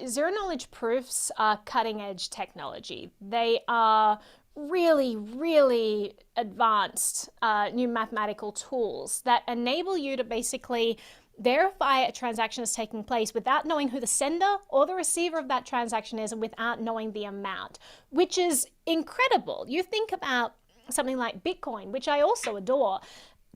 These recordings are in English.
zero knowledge proofs are cutting edge technology. They are really, really advanced new mathematical tools that enable you to basically verify a transaction is taking place without knowing who the sender or the receiver of that transaction is and without knowing the amount, which is incredible. You think about something like Bitcoin, which I also adore,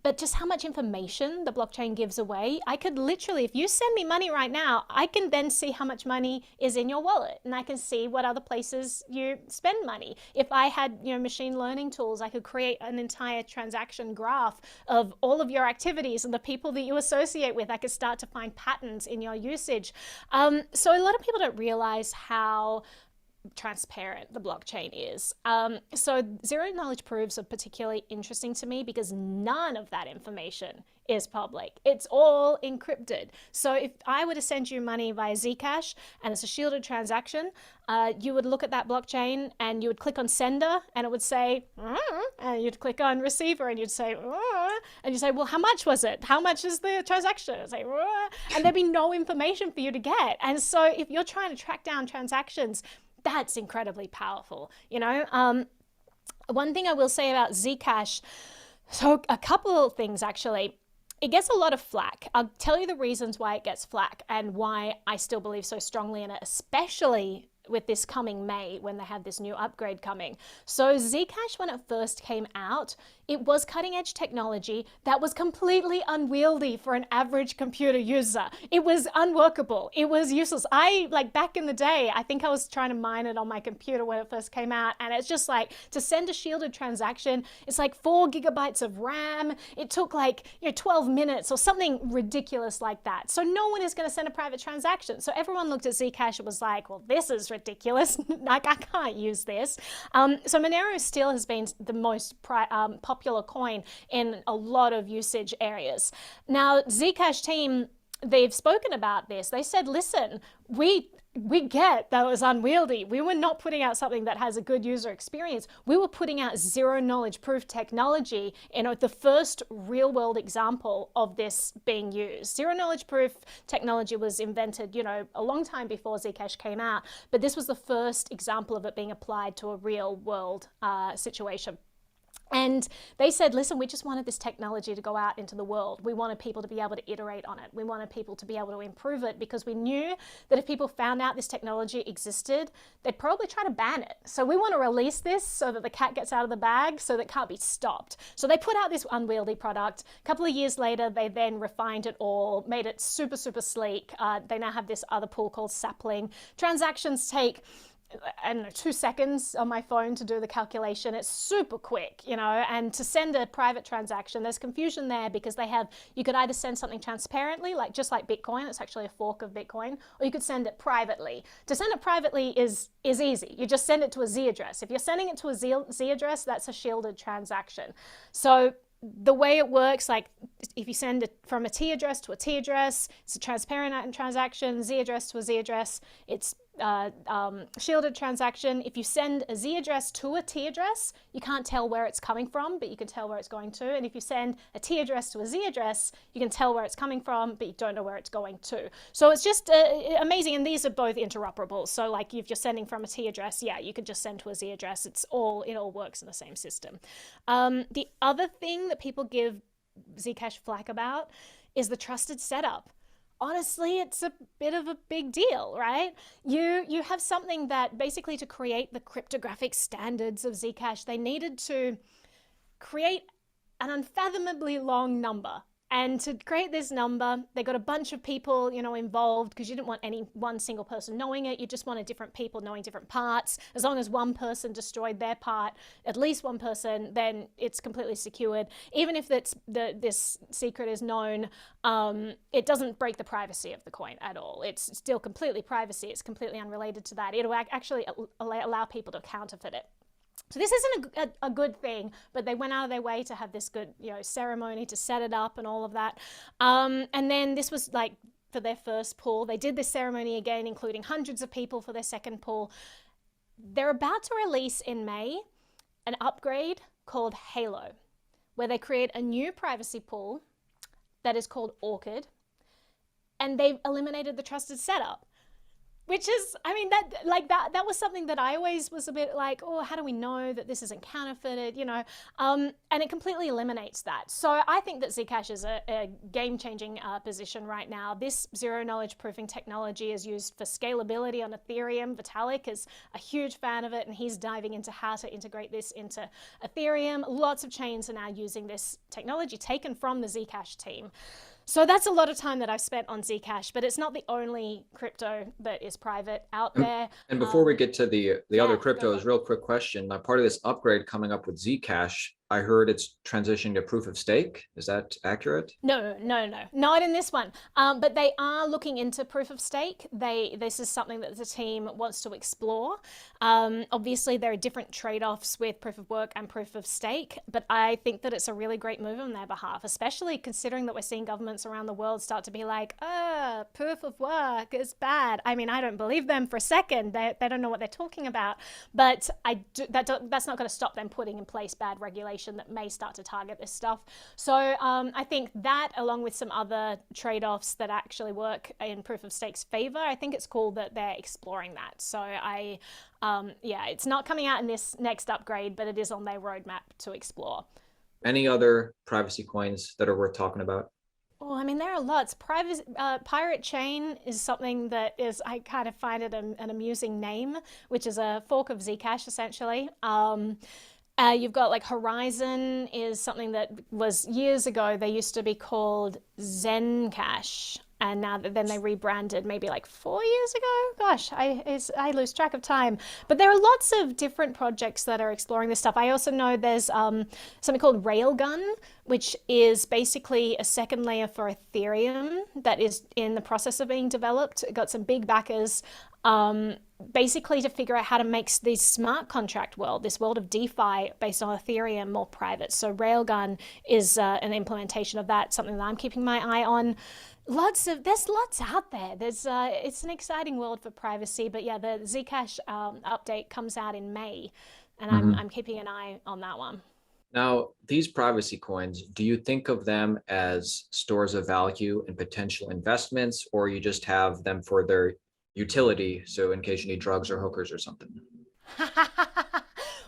but just how much information the blockchain gives away. I could literally, if you send me money right now, I can then see how much money is in your wallet, and I can see what other places you spend money. If I had, machine learning tools, I could create an entire transaction graph of all of your activities and the people that you associate with. I could start to find patterns in your usage. So a lot of people don't realize how transparent the blockchain is. So zero knowledge proofs are particularly interesting to me because none of that information is public. It's all encrypted. So if I were to send you money via Zcash and it's a shielded transaction, you would look at that blockchain and you would click on sender and it would say, and you'd click on receiver and you'd say, and you say, well, how much was it? How much is the transaction? It'd say, and there'd be no information for you to get. And so if you're trying to track down transactions, that's incredibly powerful. One thing I will say about Zcash, so a couple of things actually. It gets a lot of flack. I'll tell you the reasons why it gets flack and why I still believe so strongly in it, especially with this coming May when they have this new upgrade coming. So Zcash, when it first came out, it was cutting edge technology that was completely unwieldy for an average computer user. It was unworkable. It was useless. Back in the day, I think I was trying to mine it on my computer when it first came out, and it's just like to send a shielded transaction, it's like 4 gigabytes of RAM. It took 12 minutes or something ridiculous like that. So no one is going to send a private transaction. So everyone looked at Zcash and was like, well, this is ridiculous. I can't use this. So Monero still has been the most popular coin in a lot of usage areas. Now, Zcash team, they've spoken about this. They said, listen, we get that it was unwieldy. We were not putting out something that has a good user experience. We were putting out zero knowledge proof technology, the first real world example of this being used. Zero knowledge proof technology was invented, a long time before Zcash came out, but this was the first example of it being applied to a real world situation. And they said, listen, we just wanted this technology to go out into the world. We wanted people to be able to iterate on it. We wanted people to be able to improve it because we knew that if people found out this technology existed, they'd probably try to ban it. So we want to release this so that the cat gets out of the bag so that it can't be stopped. So they put out this unwieldy product. A couple of years later, they then refined it all, made it super, super sleek. They now have this other pool called Sapling. Transactions take 2 seconds on my phone to do the calculation. It's super quick, and to send a private transaction, there's confusion there because you could either send something transparently, just like Bitcoin, it's actually a fork of Bitcoin, or you could send it privately. To send it privately is easy. You just send it to a Z address. If you're sending it to a Z address, that's a shielded transaction. So the way it works, if you send it from a T address to a T address, it's a transparent transaction. Z address to a Z address, it's shielded transaction. If you send a Z address to a T address, you can't tell where it's coming from, but you can tell where it's going to. And if you send a T address to a Z address, you can tell where it's coming from, but you don't know where it's going to. So it's just amazing. And these are both interoperable. So if you're sending from a T address, you could just send to a Z address. It all works in the same system. The other thing that people give Zcash flack about is the trusted setup. Honestly, it's a bit of a big deal, right? You have something that basically, to create the cryptographic standards of Zcash, they needed to create an unfathomably long number. And to create this number, they got a bunch of people, involved, because you didn't want any one single person knowing it. You just wanted different people knowing different parts. As long as one person destroyed their part, at least one person, then it's completely secured. Even if this secret is known, it doesn't break the privacy of the coin at all. It's still completely privacy. It's completely unrelated to that. It'll actually allow people to counterfeit it. So this isn't a good thing, but they went out of their way to have this good, ceremony to set it up and all of that. And then this was for their first pool. They did this ceremony again, including hundreds of people for their second pool. They're about to release in May an upgrade called Halo, where they create a new privacy pool that is called Orchid, and they've eliminated the trusted setup. Which is, I mean, that was something that I always was a bit like, oh, how do we know that this isn't counterfeited, you know? And it completely eliminates that. So I think that Zcash is a game-changing position right now. This zero-knowledge proofing technology is used for scalability on Ethereum. Vitalik is a huge fan of it, and he's diving into how to integrate this into Ethereum. Lots of chains are now using this technology taken from the Zcash team. So that's a lot of time that I've spent on Zcash, but it's not the only crypto that is private out there. And before we get to the other Go for cryptos, it. real quick question. Now, part of this upgrade coming up with Zcash, I heard it's transitioning to proof of stake. Is that accurate? No, not in this one. But they are looking into proof of stake. This is something that the team wants to explore. Obviously, there are different trade-offs with proof of work and proof of stake, but I think that it's a really great move on their behalf, especially considering that we're seeing governments around the world start to be like, proof of work is bad. I mean, I don't believe them for a second. They don't know what they're talking about. But that's not going to stop them putting in place bad regulation that may start to target this stuff. So I think that, along with some other trade-offs that actually work in proof of stake's favor, I think it's cool that they're exploring that. So it's not coming out in this next upgrade, but it is on their roadmap to explore. Any other privacy coins that are worth talking about? Oh, I mean, there are lots. Pirate Chain is something that is, I kind of find it an amusing name, which is a fork of Zcash, essentially. You've got like Horizon is something that was years ago, they used to be called Zencash. And now then they rebranded maybe like 4 years ago. Gosh, I lose track of time. But there are lots of different projects that are exploring this stuff. I also know there's something called Railgun, which is basically a second layer for Ethereum that is in the process of being developed. It got some big backers. Basically to figure out how to make this smart contract world, this world of DeFi based on Ethereum, more private. So Railgun is an implementation of that, something that I'm keeping my eye on. There's lots out there. It's an exciting world for privacy, but yeah, the Zcash update comes out in May, and I'm keeping an eye on that one. Now, these privacy coins, do you think of them as stores of value and potential investments, or you just have them for their utility, so in case you need drugs or hookers or something?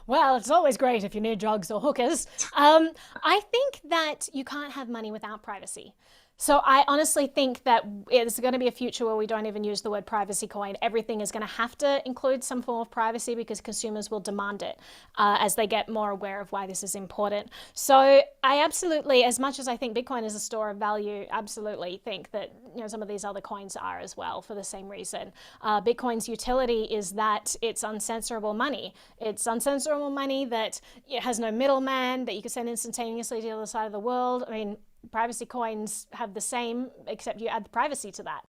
Well, it's always great if you need drugs or hookers. I think that you can't have money without privacy. So I honestly think that there's going to be a future where we don't even use the word privacy coin. Everything is going to have to include some form of privacy because consumers will demand it as they get more aware of why this is important. So I absolutely, as much as I think Bitcoin is a store of value, absolutely think that some of these other coins are as well for the same reason. Bitcoin's utility is that it's uncensorable money. It's uncensorable money that has no middleman, that you can send instantaneously to the other side of the world. I mean, privacy coins have the same, except you add the privacy to that.